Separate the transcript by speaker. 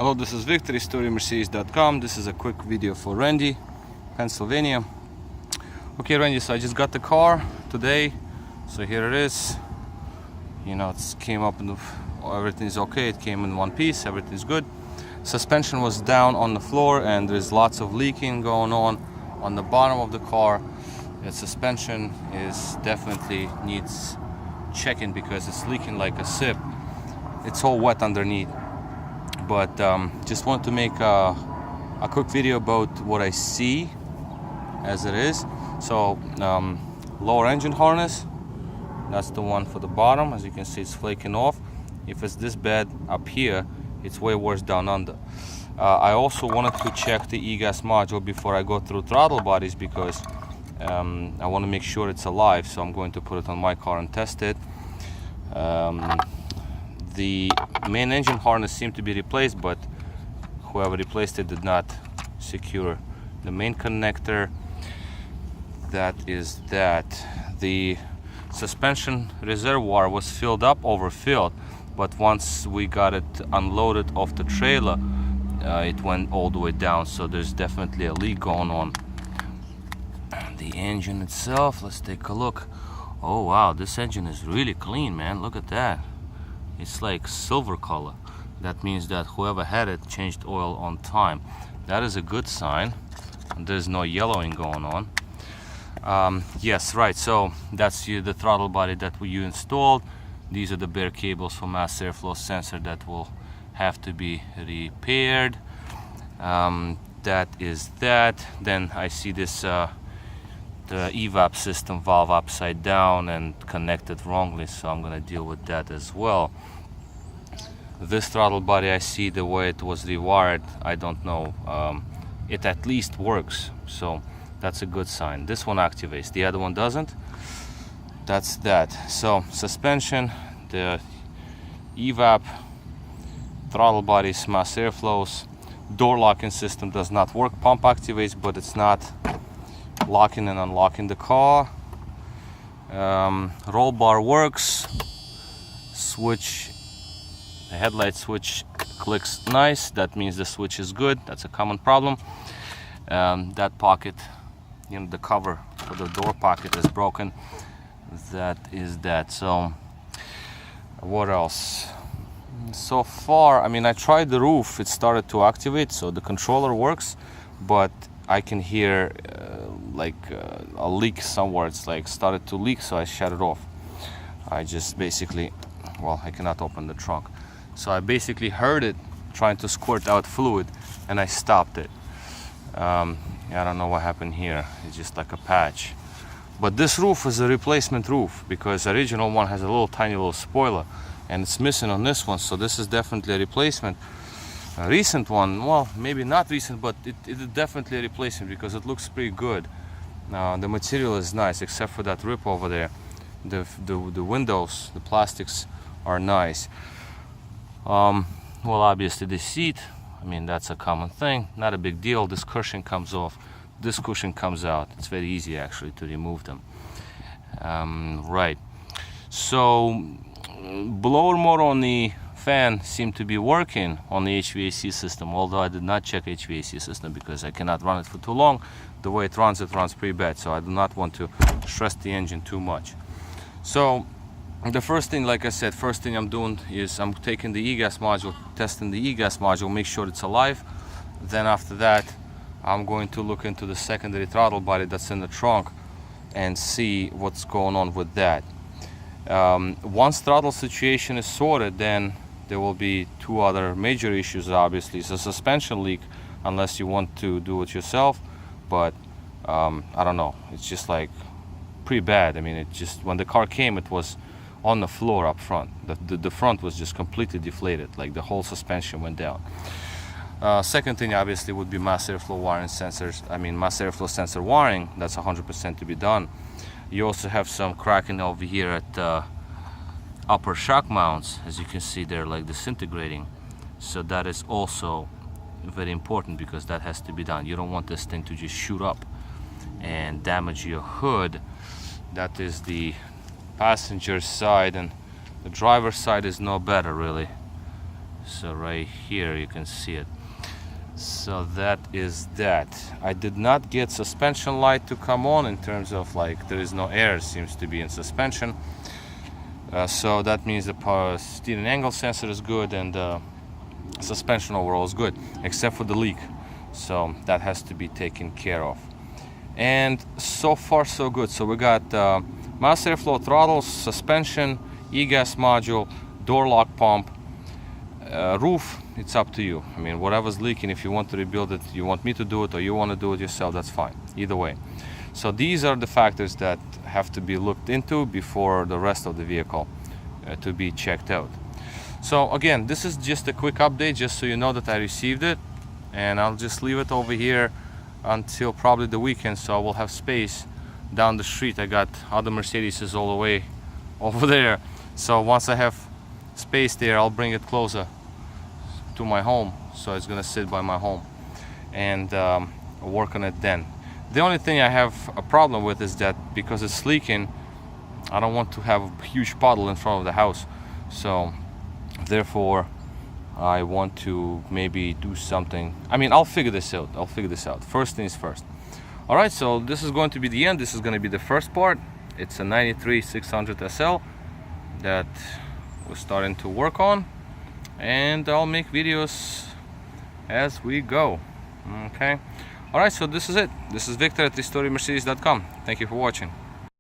Speaker 1: Hello, this is Victor, StoryMercedes.com. This is a quick video for Randy, Pennsylvania. Okay, Randy, so I just got the car today, so here it is. You know, it came up and everything's okay. It came in one piece, everything's good. Suspension was down on the floor and there's lots of leaking going on the bottom of the car. The suspension is definitely needs checking because it's leaking like a sip. It's all wet underneath. But just want to make a quick video about what I see as it is. So lower engine harness, that's the one for the bottom. As you can see, it's flaking off. If it's this bad up here, it's way worse down under. I also wanted to check the e-gas module before I go through throttle bodies because I want to make sure it's alive, so I'm going to put it on my car and test it. The main engine harness seemed to be replaced, but whoever replaced it did not secure the main connector. That is that. The suspension reservoir was filled up, overfilled, but once we got it unloaded off the trailer, it went all the way down, so there's definitely a leak going on. The engine itself, let's take a look. Oh wow, this engine is really clean, man. Look at that. It's like silver color. That means that whoever had it changed oil on time. That is a good sign. There's no yellowing going on. Yes, right, so that's the throttle body that you installed. These are the bare cables for mass airflow sensor that will have to be repaired. That is that. Then I see this the evap system valve upside down and connected wrongly, so I'm gonna deal with that as well. This throttle body, I see the way it was rewired. I don't know, it at least works, so that's a good sign. This one activates, the other one doesn't. That's that. So suspension, the evap, throttle bodies, mass airflows, door locking system does not work. Pump activates, but it's not locking and unlocking the car. Roll bar works. Switch, the headlight switch clicks nice. That means the switch is good. That's a common problem. That pocket, you know, the cover for the door pocket is broken. That is that. So what else? So far, I mean, I tried the roof. It started to activate, so the controller works, but I can hear a leak somewhere. It's like started to leak, so I shut it off. I just basically, well, I cannot open the trunk, so I basically heard it trying to squirt out fluid and I stopped it. I don't know what happened here. It's just like a patch. But this roof is a replacement roof because the original one has a little tiny little spoiler and it's missing on this one, so this is definitely a replacement. A recent one, well, maybe not recent, but it is definitely a replacement because it looks pretty good. The material is nice except for that rip over there. The windows, the plastics are nice. Well, obviously the seat, I mean, that's a common thing, not a big deal. This cushion comes off, this cushion comes out. It's very easy actually to remove them. Right, so blower motor on the fan seemed to be working on the HVAC system, although I did not check HVAC system because I cannot run it for too long. The way it runs pretty bad, so I do not want to stress the engine too much. So the first thing, like I said, first thing I'm doing is I'm taking the e-gas module, testing the e-gas module, make sure it's alive. Then after that, I'm going to look into the secondary throttle body that's in the trunk and see what's going on with that. Once throttle situation is sorted, then there will be two other major issues. Obviously, it's a suspension leak unless you want to do it yourself, but I don't know, it's just like pretty bad. I mean, it just, when the car came, it was on the floor up front. The front was just completely deflated, like the whole suspension went down. Second thing obviously would be mass airflow wiring sensors. I mean, mass airflow sensor wiring, that's 100% to be done. You also have some cracking over here at upper shock mounts. As you can see, they're like disintegrating, so that is also very important because that has to be done. You don't want this thing to just shoot up and damage your hood. That is the passenger side, and the driver's side is no better really. So right here you can see it. So that is that. I did not get suspension light to come on, in terms of like there is no air seems to be in suspension. So that means the power steering angle sensor is good, and suspension overall is good, except for the leak. So that has to be taken care of. And so far so good. So we got mass airflow throttles, suspension, e-gas module, door lock pump, roof. It's up to you. I mean, whatever's leaking, if you want to rebuild it, you want me to do it, or you want to do it yourself, that's fine. Either way. So these are the factors that have to be looked into before the rest of the vehicle to be checked out. So again, this is just a quick update, just so you know that I received it, and I'll just leave it over here until probably the weekend, so I will have space down the street. I got other Mercedeses all the way over there, so once I have space there, I'll bring it closer to my home, so it's gonna sit by my home, and work on it then. The only thing I have a problem with is that because it's leaking, I don't want to have a huge puddle in front of the house, so therefore I want to maybe do something. I mean, I'll figure this out. First things first. All right, so this is going to be the end. This is going to be the first part. It's a 93 600 SL that we're starting to work on, and I'll make videos as we go. Okay. All right, so this is it. This is Victor at RestoreMercedes.com. Thank you for watching.